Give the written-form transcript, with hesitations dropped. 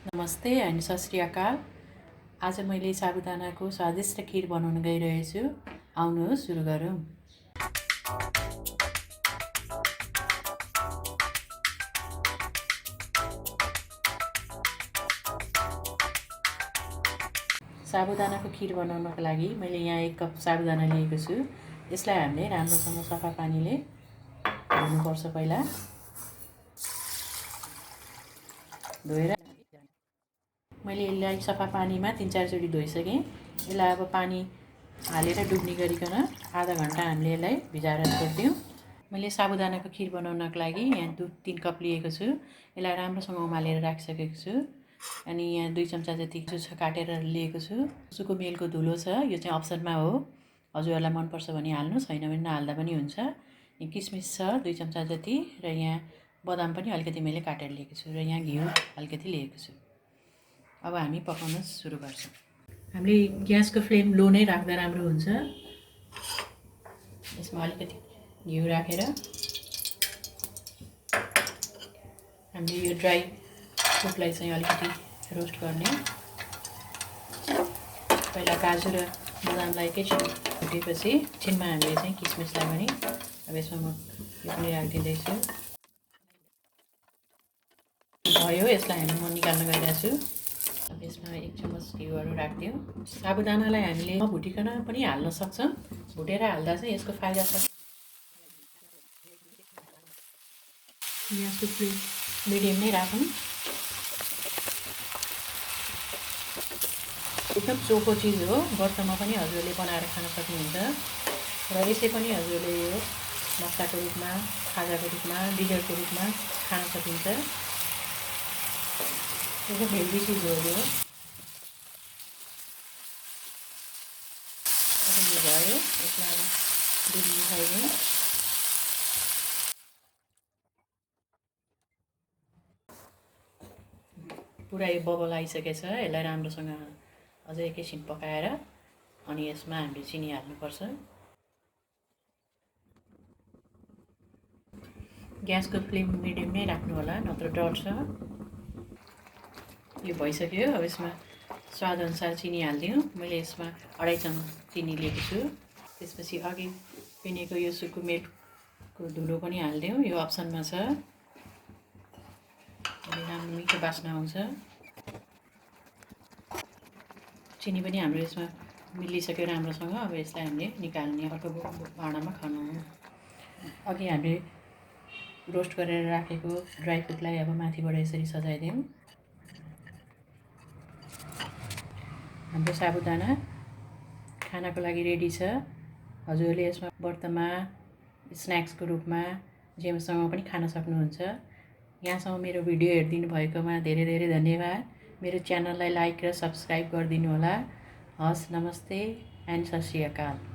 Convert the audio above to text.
नमस्ते एन्ड सत श्री अकाल। आज मैले साबुदानाको स्वादिष्ट खिर बनाउन गइरहेछु। आउनुहोस् सुरु गरौँ। साबुदानाको खिर बनाउनको लागि मैले यहाँ 1 कप साबुदाना लिएको छु। यसलाई हामीले राम्रोसँग सफा पानीले धुनुपर्छ। पहिला धोएर मैले यसलाई सफा पानीमा 3-4 चोटि धोइसकेँ। यसलाई अब पानी हालेर डुब्ने गरिकन आधा घण्टा हामीले यसलाई भिजाएर छोड्दियौँ। मैले साबुदानाको खिर बनाउनको लागि यहाँ दुध 3 कप लिएको छु। यसलाई राम्रोसँग उमालेर राखिसकेको छु। अनि यहाँ 2 चम्चा जति सुक्खा काटेर लिएको छु। सुको मेलको धुलो छ, यो चाहिँ अप्सनमा हो। हजुरहरूलाई मनपर्छ भने हाल्नु, छैन भने नहाल्दा पनि हुन्छ। यहाँ किसमिस छ 2 चम्चा जति, र यहाँ बदाम पनि अलिकति मैले काटेर लिएको छु, र यहाँ घिउ अलिकति लिएको छु। अब हामी पकाउन सुरु गर्छौँ। हामीले ग्यासको फ्लेम लो नै राख्दा राम्रो हुन्छ। यसमा अलिकति घिउ राखेर हामीले यो ड्राई फ्रुटलाई चाहिँ अलिकति रोस्ट गर्ने। पहिला काजु र बदामलाई एकैछिन फुटेपछि छिनमा हामीले चाहिँ किसमिसलाई पनि अब यसमा म यो पनि राखिदिँदैछु। भयो, यसलाई हामी म निकाल्न गइरहेको छु। अब यसमा 1 चम्मच घिउहरू राखिदिउँ। साबुदानालाई हामीले नभुटिकन पनि हाल्न सक्छौँ। भुटेर हाल्दा चाहिँ यसको फाइदा छ। ग्यासको फ्लेम मिडियम नै राखौँ। एकदम चोखो चिज हो, व्रतमा पनि हजुरले बनाएर खान सक्नुहुन्छ, र यसै पनि हजुरले यो नास्ताको रूपमा, खाजाको रूपमा, डिजर्टको रूपमा खान सकिन्छ। एकदम हेल्दी चिज हो यो। अब यो भयो, यसमा अब दुध मिसाइदिउँ। पुरा यो बबल आइसकेछ। यसलाई राम्रोसँग अझै एकैछिन पकाएर अनि यसमा हामीले चिनी हाल्नुपर्छ। ग्यासको फ्लेम मिडियम नै राख्नु होला, नत्र डढ्छ। यो भइसक्यो। अब यसमा स्वादअनुसार चिनी हालिदिउँ। मैले यसमा 2.5 चम्चा चिनी लिएको छु। त्यसपछि अघि पिनेको यो सुकुमेरको धुलो पनि हालिदिउँ। यो अप्सनमा छ। राम्रो मिठो बास्ना आउँछ। चिनी पनि हाम्रो यसमा मिलिसक्यो राम्रोसँग। अब यसलाई हामीले निकाल्ने, अर्को भाँडामा खानु। अघि हामीले रोस्ट गरेर राखेको ड्राई फ्रुटलाई अब माथिबाट यसरी सजाइदिउँ। हाम्रो साबुदाना खानाको लागि रेडी छ। हजुरले यसमा व्रतमा, स्न्याक्सको रूपमा, जेमसँग पनि खान सक्नुहुन्छ। यहाँसम्म मेरो भिडियो हेरिदिनु भएकोमा धेरै धेरै धन्यवाद। मेरो च्यानललाई लाइक र सब्सक्राइब गरिदिनु होला। हस्, नमस्ते एन्ड सत श्री अकाल।